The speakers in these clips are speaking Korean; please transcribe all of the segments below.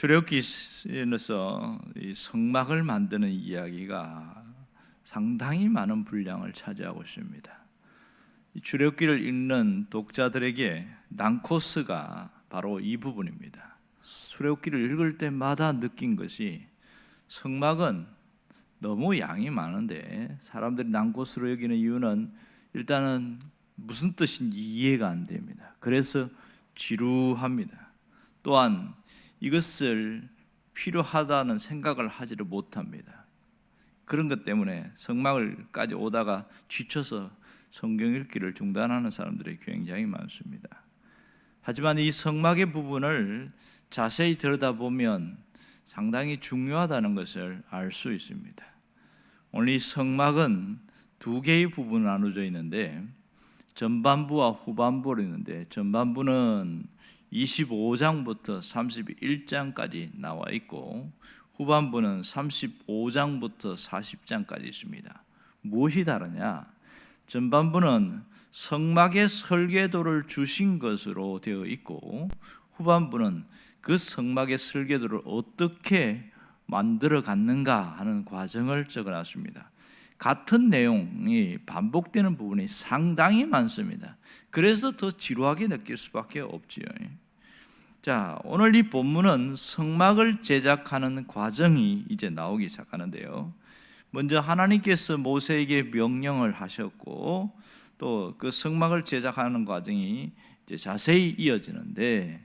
출애굽기에서 이 성막을 만드는 이야기가 상당히 많은 분량을 차지하고 있습니다. 이 출애굽기를 읽는 독자들에게 난코스가 바로 이 부분입니다. 출애굽기를 읽을 때마다 느낀 것이 성막은 너무 양이 많은데 사람들이 난코스로 여기는 이유는 일단은 무슨 뜻인지 이해가 안 됩니다. 그래서 지루합니다. 또한 이것을 필요하다는 생각을 하지를 못합니다. 그런 것 때문에 성막을까지 오다가 지쳐서 성경 읽기를 중단하는 사람들이 굉장히 많습니다. 하지만 이 성막의 부분을 자세히 들여다보면 상당히 중요하다는 것을 알 수 있습니다. 오늘 이 성막은 두 개의 부분으로 나눠져 있는데 전반부와 후반부로 있는데 전반부는 25장부터 31장까지 나와 있고 후반부는 35장부터 40장까지 있습니다. 무엇이 다르냐? 전반부는 성막의 설계도를 주신 것으로 되어 있고 후반부는 그 성막의 설계도를 어떻게 만들어 갔는가 하는 과정을 적어놨습니다. 같은 내용이 반복되는 부분이 상당히 많습니다. 그래서 더 지루하게 느낄 수밖에 없지요. 자, 오늘 이 본문은 성막을 제작하는 과정이 이제 나오기 시작하는데요. 먼저 하나님께서 모세에게 명령을 하셨고 또 그 성막을 제작하는 과정이 이제 자세히 이어지는데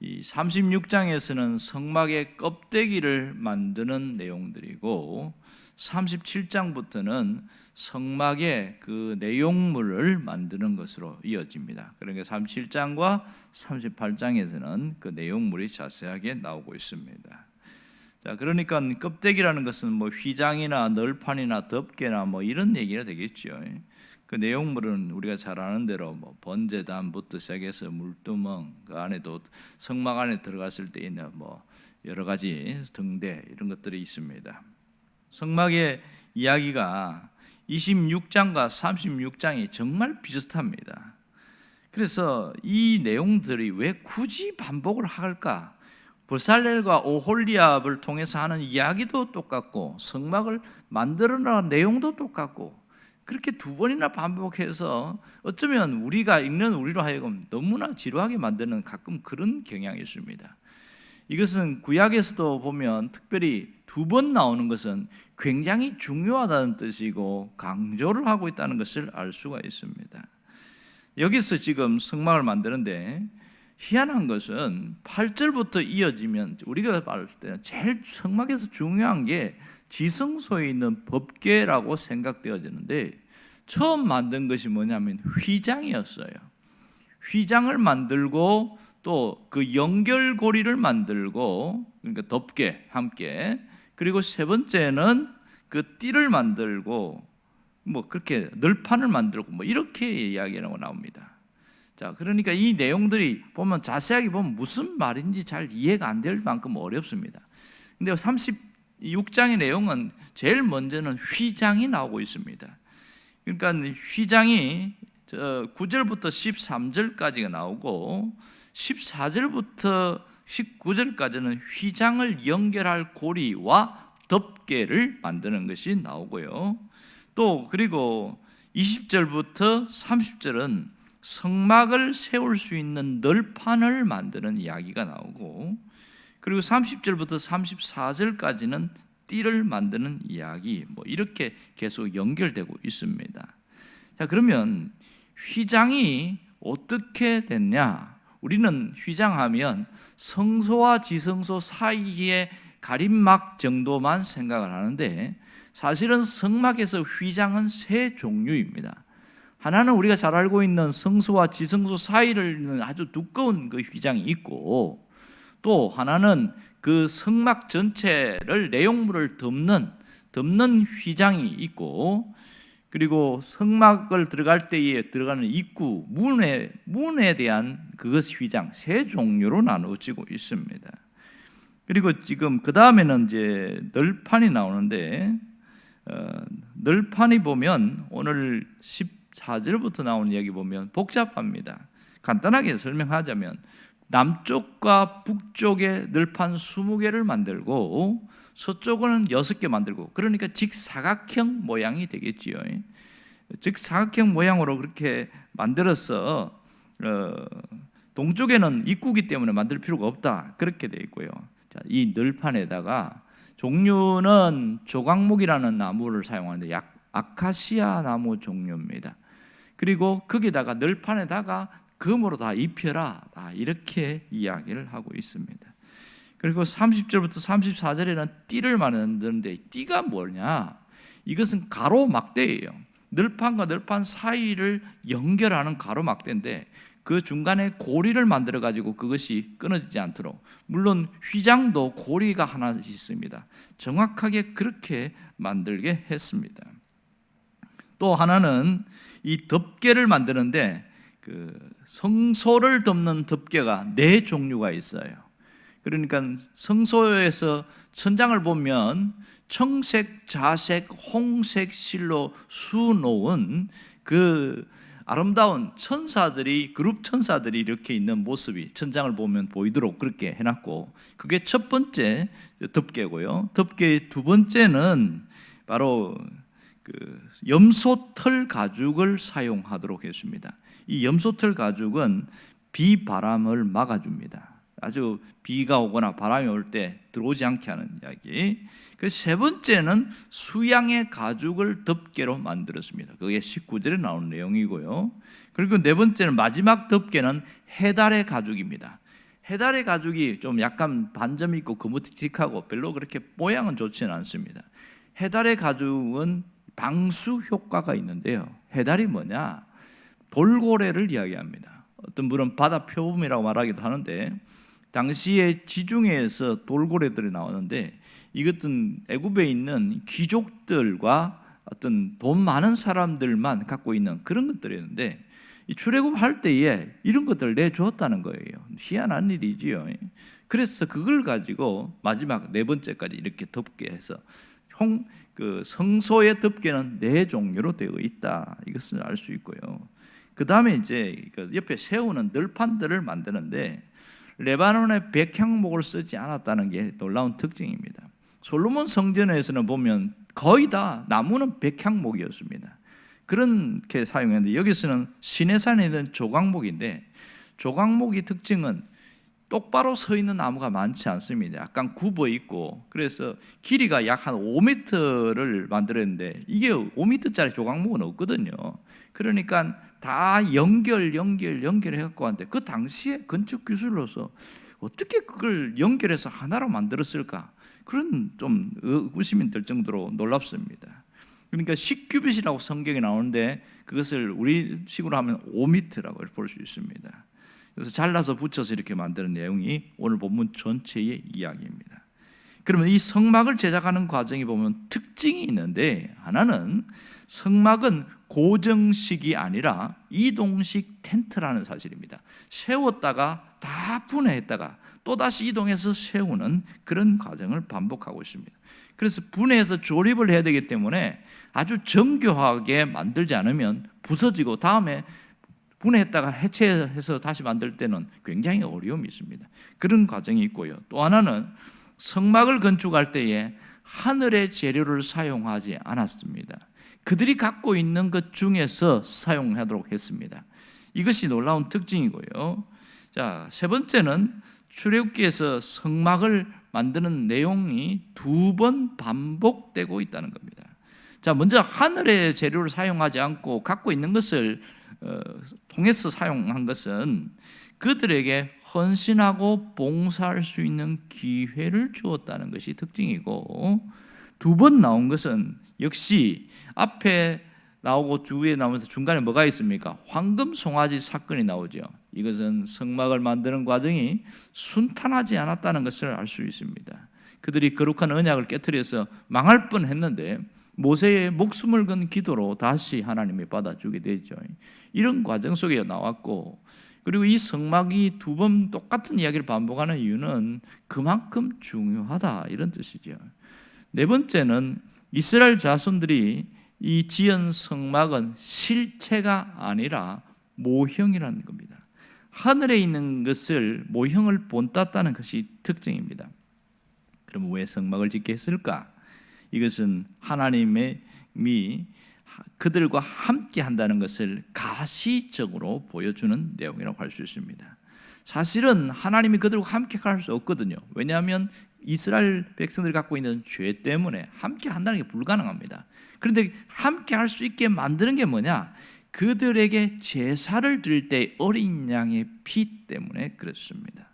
이 36장에서는 성막의 껍데기를 만드는 내용들이고 37장부터는 성막의 그 내용물을 만드는 것으로 이어집니다. 그러니까 37장과 38장에서는 그 내용물이 자세하게 나오고 있습니다. 자, 그러니까 껍데기라는 것은 뭐 휘장이나 널판이나 덮개나 뭐 이런 얘기가 되겠죠. 그 내용물은 우리가 잘 아는 대로 뭐 번제단부터 시작해서 물두멍, 그 안에도 성막 안에 들어갔을 때 있는 뭐 여러 가지 등대 이런 것들이 있습니다. 성막의 이야기가 26장과 36장이 정말 비슷합니다. 그래서 이 내용들이 왜 굳이 반복을 할까? 브살렐과 오홀리압을 통해서 하는 이야기도 똑같고 성막을 만들어나가는 내용도 똑같고 그렇게 두 번이나 반복해서 어쩌면 우리가 읽는 우리로 하여금 너무나 지루하게 만드는 가끔 그런 경향이 있습니다. 이것은 구약에서도 보면 특별히 두 번 나오는 것은 굉장히 중요하다는 뜻이고 강조를 하고 있다는 것을 알 수가 있습니다. 여기서 지금 성막을 만드는데 희한한 것은 8절부터 이어지면 우리가 봤을 때는 제일 성막에서 중요한 게 지성소에 있는 법궤라고 생각되어지는데 처음 만든 것이 뭐냐면 휘장이었어요. 휘장을 만들고 또 그 연결고리를 만들고 그러니까 덮개 함께 그리고 세 번째는 그 띠를 만들고 뭐 그렇게 널판을 만들고 뭐 이렇게 이야기라고 나옵니다. 자, 그러니까 이 내용들이 보면 자세하게 보면 무슨 말인지 잘 이해가 안 될 만큼 어렵습니다. 근데 36장의 내용은 제일 먼저는 휘장이 나오고 있습니다. 그러니까 휘장이 9절부터 13절까지가 나오고 14절부터 19절까지는 휘장을 연결할 고리와 덮개를 만드는 것이 나오고요. 또 그리고 20절부터 30절은 성막을 세울 수 있는 널판을 만드는 이야기가 나오고 그리고 30절부터 34절까지는 띠를 만드는 이야기 뭐 이렇게 계속 연결되고 있습니다. 자, 그러면 휘장이 어떻게 됐냐? 우리는 휘장하면 성소와 지성소 사이의 가림막 정도만 생각을 하는데 사실은 성막에서 휘장은 세 종류입니다. 하나는 우리가 잘 알고 있는 성소와 지성소 사이를 있는 아주 두꺼운 그 휘장이 있고 또 하나는 그 성막 전체를 내용물을 덮는 휘장이 있고 그리고 성막을 들어갈 때에 들어가는 입구 문에 대한 그것 휘장 세 종류로 나누어지고 있습니다. 그리고 지금 그 다음에는 이제 널판이 나오는데 널판이 보면 오늘 14절부터 나오는 이야기 보면 복잡합니다. 간단하게 설명하자면 남쪽과 북쪽에 늘판 20개를 만들고 서쪽은 6개 만들고, 그러니까 직사각형 모양이 되겠지요. 직사각형 모양으로 그렇게 만들어서 동쪽에는 입구기 때문에 만들 필요가 없다, 그렇게 되어 있고요. 자, 이 늘판에다가 종류는 조각목이라는 나무를 사용하는데 아카시아 나무 종류입니다. 그리고 거기다가 늘판에다가 금으로 다 입혀라, 이렇게 이야기를 하고 있습니다. 그리고 30절부터 34절에는 띠를 만드는데, 띠가 뭐냐? 이것은 가로막대예요. 늘판과 늘판 사이를 연결하는 가로막대인데, 그 중간에 고리를 만들어 가지고 그것이 끊어지지 않도록, 물론 휘장도 고리가 하나 있습니다. 정확하게 그렇게 만들게 했습니다. 또 하나는 이 덮개를 만드는데, 그 성소를 덮는 덮개가 4종류가 있어요. 그러니까 성소에서 천장을 보면 청색, 자색, 홍색 실로 수놓은 그 아름다운 천사들이, 그룹 천사들이 이렇게 있는 모습이 천장을 보면 보이도록 그렇게 해놨고, 그게 첫 번째 덮개고요. 덮개의 두 번째는 바로 그 염소털 가죽을 사용하도록 했습니다. 이 염소털 가죽은 비바람을 막아줍니다. 아주 비가 오거나 바람이 올 때 들어오지 않게 하는 이야기. 그 세 번째는 수양의 가죽을 덮개로 만들었습니다. 그게 19절에 나오는 내용이고요. 그리고 네 번째는, 마지막 덮개는 해달의 가죽입니다. 해달의 가죽이 좀 약간 반점이 있고 거무직직하고 별로 그렇게 모양은 좋지는 않습니다. 해달의 가죽은 방수 효과가 있는데요. 해달이 뭐냐? 돌고래를 이야기합니다. 어떤 분은 바다 표범이라고 말하기도 하는데, 당시에 지중해에서 돌고래들이 나오는데, 이것은 애굽에 있는 귀족들과 어떤 돈 많은 사람들만 갖고 있는 그런 것들이었는데, 출애굽할 때에 이런 것들을 내주었다는 거예요. 희한한 일이지요. 그래서 그걸 가지고 마지막 네 번째까지 이렇게 덮게 해서 그 성소의 덮개는 4종류로 되어 있다, 이것을 알 수 있고요. 그 다음에 이제 옆에 세우는 늘판들을 만드는데, 레바논의 백향목을 쓰지 않았다는 게 놀라운 특징입니다. 솔로몬 성전에서는 보면 거의 다 나무는 백향목이었습니다. 그렇게 사용했는데, 여기서는 시내산에 있는 조각목인데, 조각목의 특징은 똑바로 서 있는 나무가 많지 않습니다. 약간 굽어 있고, 그래서 길이가 약 한 5m를 만들었는데, 이게 5m짜리 조각목은 없거든요. 그러니까 다 연결해갖고 왔는데, 그 당시에 건축 기술로서 어떻게 그걸 연결해서 하나로 만들었을까? 그런 좀 의구심이 들 정도로 놀랍습니다. 그러니까 10규빗이라고 성경에 나오는데, 그것을 우리식으로 하면 5m라고 볼 수 있습니다. 그래서 잘라서 붙여서 이렇게 만드는 내용이 오늘 본문 전체의 이야기입니다. 그러면 이 성막을 제작하는 과정에 보면 특징이 있는데, 하나는 성막은 고정식이 아니라 이동식 텐트라는 사실입니다. 세웠다가 다 분해했다가 또다시 이동해서 세우는 그런 과정을 반복하고 있습니다. 그래서 분해해서 조립을 해야 되기 때문에 아주 정교하게 만들지 않으면 부서지고, 다음에 분해했다가 해체해서 다시 만들 때는 굉장히 어려움이 있습니다. 그런 과정이 있고요. 또 하나는 성막을 건축할 때에 하늘의 재료를 사용하지 않았습니다. 그들이 갖고 있는 것 중에서 사용하도록 했습니다. 이것이 놀라운 특징이고요. 자, 세 번째는 출애굽기에서 성막을 만드는 내용이 2번 반복되고 있다는 겁니다. 자, 먼저 하늘의 재료를 사용하지 않고 갖고 있는 것을 통해서 사용한 것은 그들에게 헌신하고 봉사할 수 있는 기회를 주었다는 것이 특징이고, 2번 나온 것은 역시 앞에 나오고 주위에 나오면서 중간에 뭐가 있습니까? 황금 송아지 사건이 나오죠. 이것은 성막을 만드는 과정이 순탄하지 않았다는 것을 알 수 있습니다. 그들이 거룩한 언약을 깨트려서 망할 뻔했는데, 모세의 목숨을 건 기도로 다시 하나님이 받아주게 되죠. 이런 과정 속에 나왔고, 그리고 이 성막이 2번 똑같은 이야기를 반복하는 이유는 그만큼 중요하다, 이런 뜻이죠. 네 번째는 이스라엘 자손들이 이 지은 성막은 실체가 아니라 모형이라는 겁니다. 하늘에 있는 것을 모형을 본땄다는 것이 특징입니다. 그럼 왜 성막을 짓게 했을까? 이것은 하나님이 그들과 함께 한다는 것을 가시적으로 보여주는 내용이라고 할 수 있습니다. 사실은 하나님이 그들과 함께 할 수 없거든요. 왜냐하면 이스라엘 백성들이 갖고 있는 죄 때문에 함께 한다는 게 불가능합니다. 그런데 함께 할 수 있게 만드는 게 뭐냐? 그들에게 제사를 드릴 때 어린 양의 피 때문에 그렇습니다.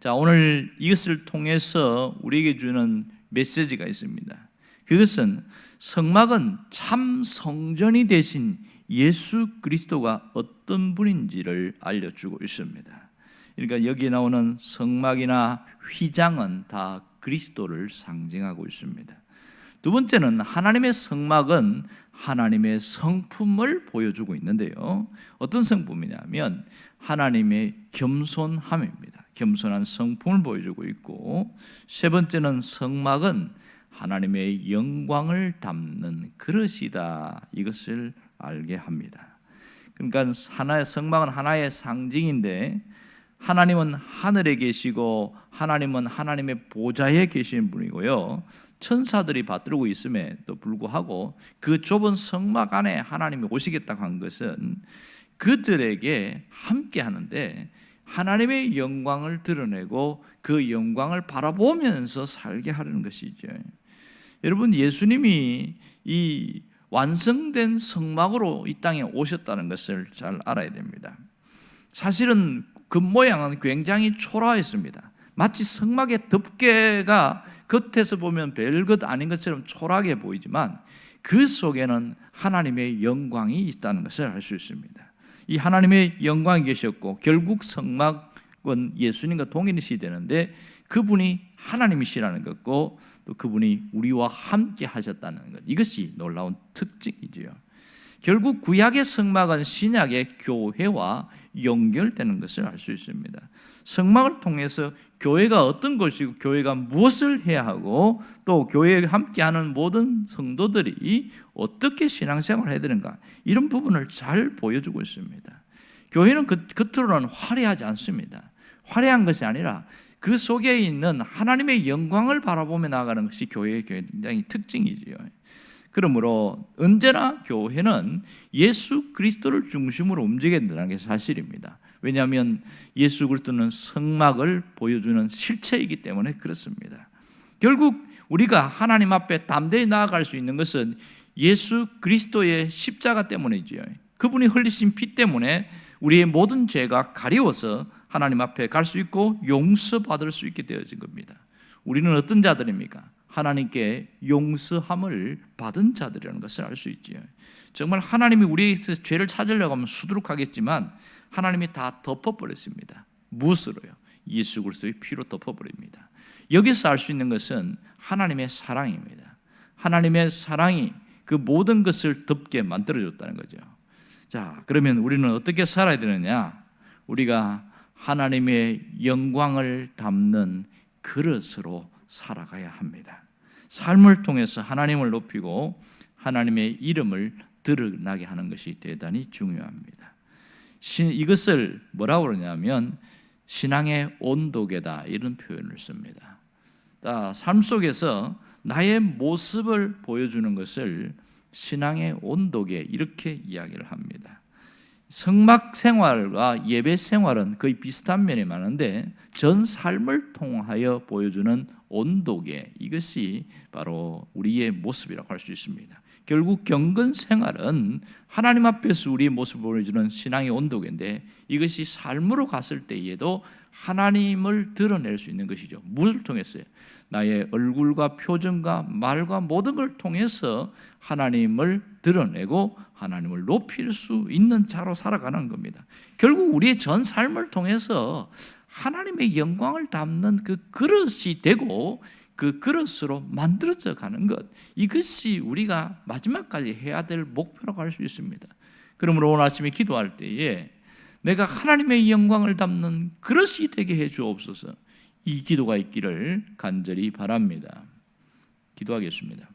자, 오늘 이것을 통해서 우리에게 주는 메시지가 있습니다. 그것은 성막은 참 성전이 되신 예수 그리스도가 어떤 분인지를 알려주고 있습니다. 그러니까 여기 나오는 성막이나 휘장은 다 그리스도를 상징하고 있습니다. 두 번째는 하나님의 성막은 하나님의 성품을 보여주고 있는데요. 어떤 성품이냐면 하나님의 겸손함입니다. 겸손한 성품을 보여주고 있고, 세 번째는 성막은 하나님의 영광을 담는 그릇이다, 이것을 알게 합니다. 그러니까 하나의 성막은 하나의 상징인데, 하나님은 하늘에 계시고 하나님은 하나님의 보좌에 계시는 분이고요, 천사들이 받들고 있음에도 불구하고 그 좁은 성막 안에 하나님이 오시겠다고 한 것은 그들에게 함께 하는데 하나님의 영광을 드러내고 그 영광을 바라보면서 살게 하려는 것이죠. 여러분, 예수님이 이 완성된 성막으로 이 땅에 오셨다는 것을 잘 알아야 됩니다. 사실은 그 모양은 굉장히 초라했습니다. 마치 성막의 덮개가 겉에서 보면 별것 아닌 것처럼 초라하게 보이지만 그 속에는 하나님의 영광이 있다는 것을 알 수 있습니다. 이 하나님의 영광이 계셨고 결국 성막은 예수님과 동일시 되는데 그분이 하나님이시라는 것고 또 그분이 우리와 함께 하셨다는 것, 이것이 놀라운 특징이지요. 결국 구약의 성막은 신약의 교회와 연결되는 것을 알 수 있습니다. 성막을 통해서 교회가 어떤 것이고 교회가 무엇을 해야 하고 또 교회에 함께하는 모든 성도들이 어떻게 신앙생활을 해야 되는가, 이런 부분을 잘 보여주고 있습니다. 교회는 겉으로는 화려하지 않습니다. 화려한 것이 아니라 그 속에 있는 하나님의 영광을 바라보며 나아가는 것이 교회의 굉장히 특징이지요. 그러므로 언제나 교회는 예수 그리스도를 중심으로 움직여야 된다는 게 사실입니다. 왜냐하면 예수 그리스도는 성막을 보여주는 실체이기 때문에 그렇습니다. 결국 우리가 하나님 앞에 담대히 나아갈 수 있는 것은 예수 그리스도의 십자가 때문이지요. 그분이 흘리신 피 때문에 우리의 모든 죄가 가리워서 하나님 앞에 갈 수 있고 용서받을 수 있게 되어진 겁니다. 우리는 어떤 자들입니까? 하나님께 용서함을 받은 자들이라는 것을 알 수 있지요. 정말 하나님이 우리에게서 죄를 찾으려고 하면 수두룩하겠지만 하나님이 다 덮어버렸습니다. 무엇으로요? 예수 그리스도의 피로 덮어버립니다. 여기서 알 수 있는 것은 하나님의 사랑입니다. 하나님의 사랑이 그 모든 것을 덮게 만들어줬다는 거죠. 자, 그러면 우리는 어떻게 살아야 되느냐? 우리가 하나님의 영광을 담는 그릇으로 살아가야 합니다. 삶을 통해서 하나님을 높이고 하나님의 이름을 드러나게 하는 것이 대단히 중요합니다. 이것을 뭐라고 그러냐면 신앙의 온도계다, 이런 표현을 씁니다. 삶 속에서 나의 모습을 보여주는 것을 신앙의 온도계, 이렇게 이야기를 합니다. 성막 생활과 예배 생활은 거의 비슷한 면이 많은데 전 삶을 통하여 보여주는 온도계, 이것이 바로 우리의 모습이라고 할 수 있습니다. 결국 경건 생활은 하나님 앞에서 우리의 모습을 보여주는 신앙의 온도계인데 이것이 삶으로 갔을 때에도 하나님을 드러낼 수 있는 것이죠. 무엇을 통해서요? 나의 얼굴과 표정과 말과 모든 걸 통해서 하나님을 드러내고 하나님을 높일 수 있는 자로 살아가는 겁니다. 결국 우리의 전 삶을 통해서 하나님의 영광을 담는 그 그릇이 되고 그 그릇으로 만들어져 가는 것, 이것이 우리가 마지막까지 해야 될 목표라고 할 수 있습니다. 그러므로 오늘 아침에 기도할 때에 내가 하나님의 영광을 담는 그릇이 되게 해 주옵소서, 이 기도가 있기를 간절히 바랍니다. 기도하겠습니다.